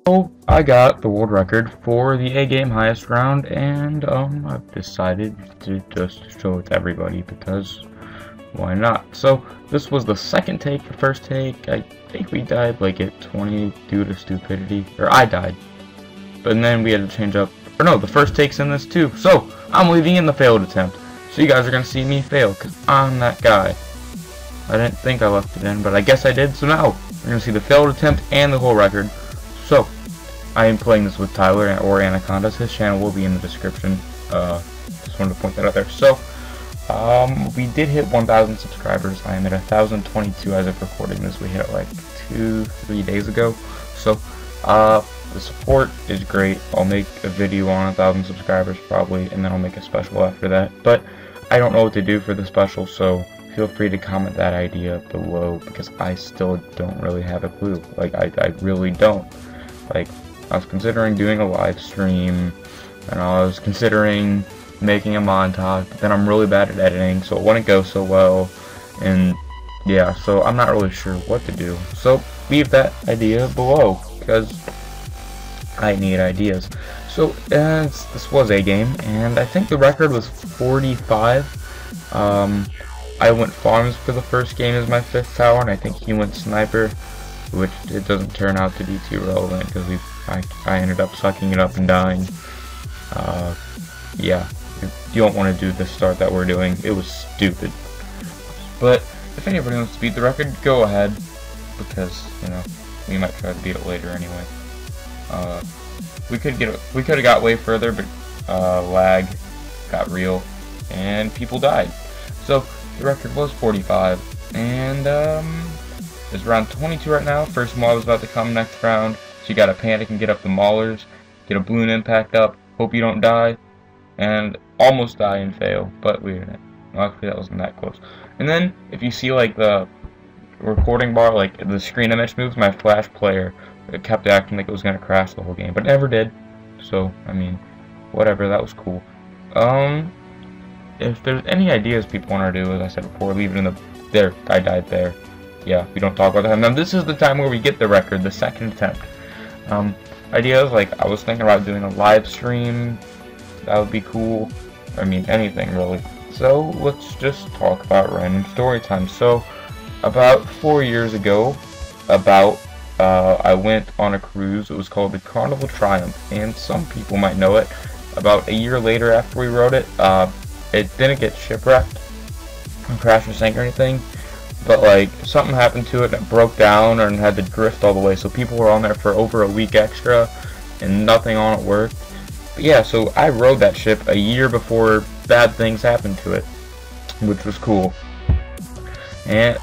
So I got the world record for the A game highest round, and I've decided to just show it to everybody because why not? So this was the second take. The first take, I think we died like at 20 due to stupidity, or I died. But then we had to change up, or no, the first take's in this too. So I'm leaving in the failed attempt. So you guys are gonna see me fail because I'm that guy. I didn't think I left it in, but I guess I did. So now we're gonna see the failed attempt and the whole record. So I am playing this with Tyler or Anacondas. His channel will be in the description. Just wanted to point that out there. So we did hit 1,000 subscribers. I am at 1,022 as of recording this. We hit it like 2-3 days ago. So the support is great. I'll make a video on 1,000 subscribers probably, and then I'll make a special after that. But I don't know what to do for the special, so feel free to comment that idea below because I still don't really have a clue. Like I really don't. Like I was considering doing a live stream, and I was considering making a montage, but then I'm really bad at editing, so it wouldn't go so well, and yeah, so I'm not really sure what to do. So leave that idea below, because I need ideas. So this was a game, and I think the record was 45. I went farms for the first game as my 5th tower, and I think he went sniper, which it doesn't turn out to be too relevant because I ended up sucking it up and dying. Yeah, you don't want to do the start that we're doing. It was stupid. But if anybody wants to beat the record, go ahead, because you know we might try to beat it later anyway. We could have got way further, but lag got real and people died. So the record was 45, and it's round 22 right now. First mob is about to come next round, so you gotta panic and get up the maulers, get a balloon impact up, hope you don't die, and almost die and fail, but we didn't. Luckily that wasn't that close. And then if you see like the recording bar, like the screen image moves, my flash player, it kept acting like it was gonna crash the whole game, but it never did. So I mean, whatever, that was cool. If there's any ideas people want to do, as I said before, leave it in the there. I died there. Yeah, we don't talk about that. Now this is the time where we get the record, the second attempt. Ideas like I was thinking about doing a live stream. That would be cool. I mean, anything really. So let's just talk about random story time. So about 4 years ago, I went on a cruise. It was called the Carnival Triumph, and some people might know it. About a year later after we wrote it, it didn't get shipwrecked, crash or sink or anything, but like something happened to it and it broke down and had to drift all the way, so people were on there for over a week extra and nothing on it worked. But yeah, so I rode that ship a year before bad things happened to it, which was cool. And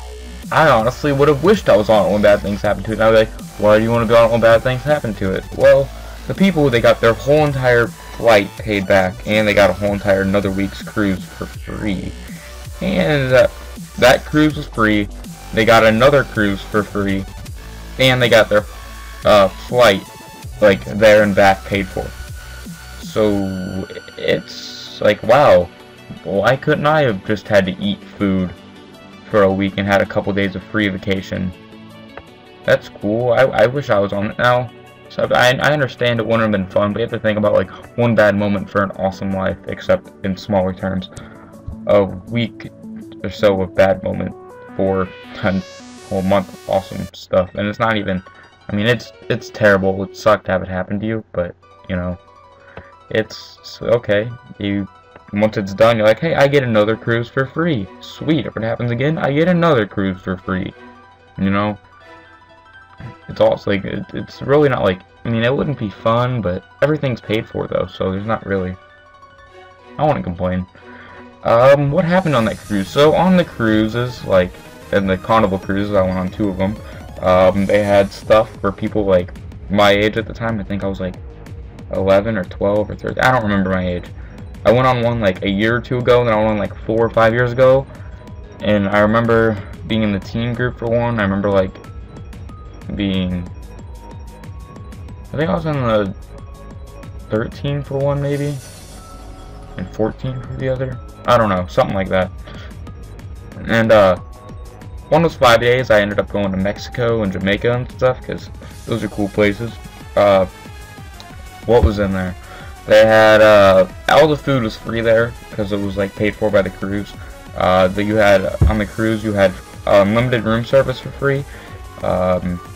I honestly would have wished I was on it when bad things happened to it. And I was like, why do you want to be on it when bad things happen to it? Well, the people, they got their whole entire flight paid back, and they got a whole entire another week's cruise for free. And that cruise was free. They got another cruise for free, and they got their flight, like there and back, paid for. So it's like, wow, why couldn't I have just had to eat food for a week and had a couple days of free vacation? That's cool. I wish I was on it now. So I understand it wouldn't have been fun, but you have to think about like one bad moment for an awesome life, except in smaller terms. A week or so of bad moment for a whole month of awesome stuff, and it's not even. I mean, it's terrible. It sucked to have it happen to you, but you know, it's okay. Once it's done, you're like, hey, I get another cruise for free. Sweet. If it happens again, I get another cruise for free. You know. It's also like it's really not like, I mean, it wouldn't be fun, but everything's paid for though, so there's not really. I wouldn't complain. What happened on that cruise? So on the cruises, like in the Carnival cruises, I went on 2 of them. They had stuff for people like my age at the time. I think I was like 11 or 12 or 13. I don't remember my age. I went on one like a year or 2 ago, and then I went on like 4 or 5 years ago. And I remember being in the teen group for one. I remember like being, I think I was in the 13 for one maybe, and 14 for the other. I don't know, something like that. And one was 5 days. I ended up going to Mexico and Jamaica and stuff because those are cool places. what was in there? They had all the food was free there because it was like paid for by the cruise. That you had on the cruise, you had unlimited room service for free.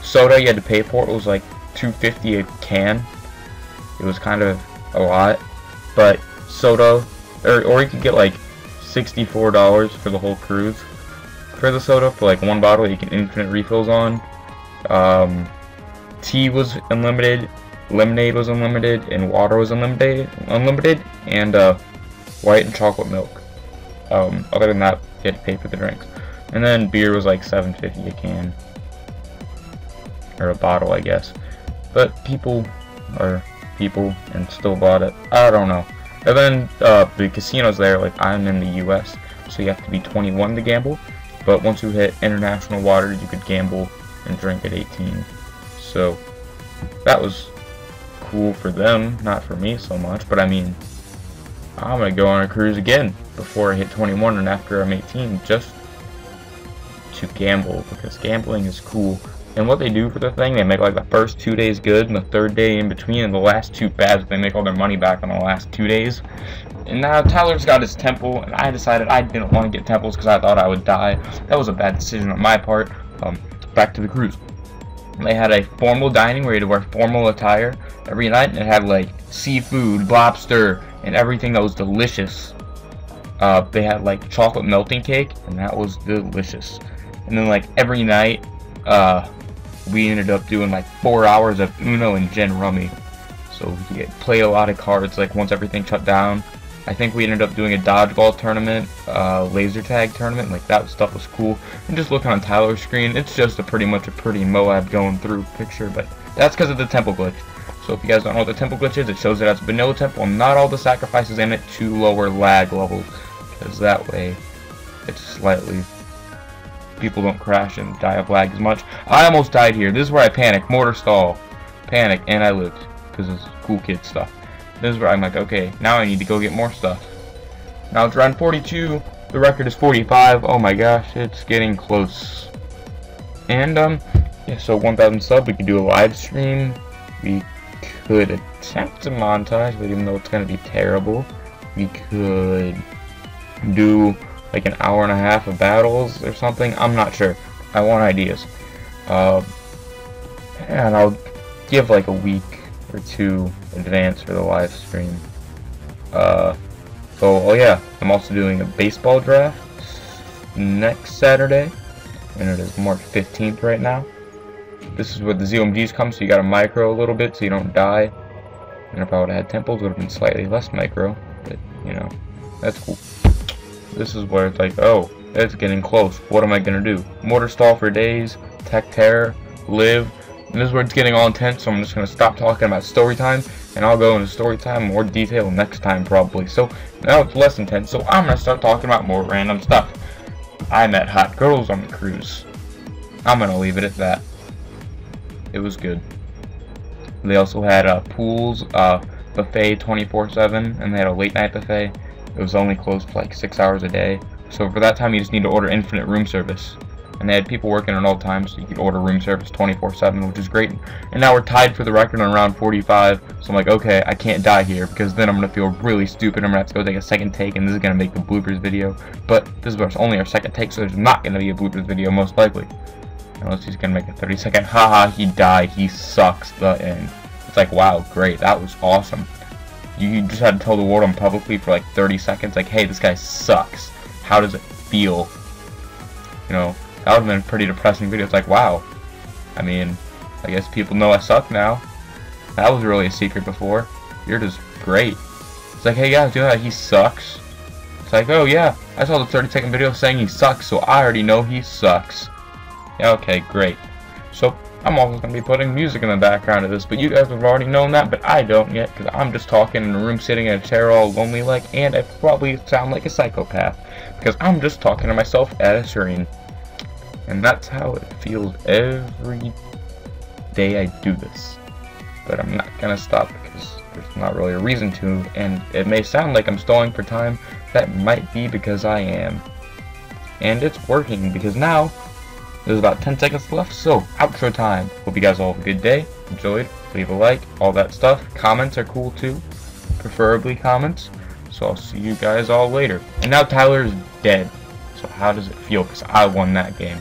Soda you had to pay for. It was like $2.50 a can. It was kind of a lot, but soda, or you could get like $64 for the whole cruise for the soda for like one bottle. You can infinite refills on. Tea was unlimited, lemonade was unlimited, and water was unlimited, and white and chocolate milk. Other than that, you had to pay for the drinks, and then beer was like $7.50 a can, or a bottle, I guess. But people and still bought it. I don't know. And then the casinos there, like I'm in the US, so you have to be 21 to gamble. But once you hit international waters, you could gamble and drink at 18. So that was cool for them, not for me so much. But I mean, I'm gonna go on a cruise again before I hit 21 and after I'm 18, just to gamble, because gambling is cool. And what they do for the thing, they make like the first 2 days good and the third day in between, and the last 2 bad. They make all their money back on the last 2 days. And now Tyler's got his temple, and I decided I didn't want to get temples because I thought I would die. That was a bad decision on my part. Back to the cruise. They had a formal dining where you had to wear formal attire every night, and it had like seafood, lobster, and everything that was delicious. They had like chocolate melting cake, and that was delicious. And then like every night, we ended up doing like 4 hours of Uno and Gin Rummy. So we could play a lot of cards like once everything shut down. I think we ended up doing a dodgeball tournament, laser tag tournament. Like that stuff was cool. And just looking on Tyler's screen, it's just pretty much a pretty Moab going through picture. But that's because of the temple glitch. So if you guys don't know what the temple glitch is, it shows that it's vanilla temple and not all the sacrifices in it to lower lag levels. Because that way, it's slightly... people don't crash and die of lag as much. I almost died here. This is where I panicked. Mortar stall. Panic. And I lived. Because it's cool kid stuff. This is where I'm like, okay, now I need to go get more stuff. Now it's round 42. The record is 45. Oh my gosh, it's getting close. And, yeah, so 1,000 subs. We could do a live stream. We could attempt a montage, but even though it's going to be terrible, we could do like an hour and a half of battles or something. I'm not sure. I want ideas. And I'll give like a week or 2 advance for the live stream. Oh yeah, I'm also doing a baseball draft next Saturday, and it is March 15th right now. This is where the ZOMGs come, so you gotta micro a little bit so you don't die. And if I would have had temples, it would have been slightly less micro, but you know, that's cool. This is where it's like, oh, it's getting close. What am I gonna do? Mortar stall for days, tech terror, live. And this is where it's getting all intense, so I'm just gonna stop talking about story time, and I'll go into story time more detail next time probably. So now it's less intense, so I'm gonna start talking about more random stuff. I met hot girls on the cruise. I'm gonna leave it at that. It was good. They also had pools, buffet 24/7, and they had a late night buffet. It was only closed for like 6 hours a day. So for that time, you just need to order infinite room service. And they had people working at all times, so you could order room service 24/7, which is great. And now we're tied for the record on round 45. So I'm like, okay, I can't die here because then I'm gonna feel really stupid. I'm gonna have to go take a second take, and this is gonna make the bloopers video. But this is only our second take, so there's not gonna be a bloopers video most likely. Unless he's gonna make a 30-second, haha, he died, he sucks, the end. It's like, wow, great, that was awesome. You just had to tell the world on publicly for like 30 seconds, like, hey, this guy sucks. How does it feel? You know, that would have been a pretty depressing video. It's like, wow. I mean, I guess people know I suck now. That was really a secret before. You're just great. It's like, hey guys, do you know that he sucks? It's like, oh yeah, I saw the 30-second video saying he sucks, so I already know he sucks. Yeah, okay, great. So, I'm also going to be putting music in the background of this, but you guys have already known that, but I don't yet, because I'm just talking in a room sitting in a chair all lonely like, and I probably sound like a psychopath, because I'm just talking to myself at a screen. And that's how it feels every day I do this. But I'm not going to stop, because there's not really a reason to, and it may sound like I'm stalling for time. That might be because I am. And it's working, because now there's about 10 seconds left, so outro time. Hope you guys all have a good day. enjoyed, leave a like, all that stuff. Comments are cool too, preferably comments. So I'll see you guys all later. And now Tyler's dead. So how does it feel? Because I won that game.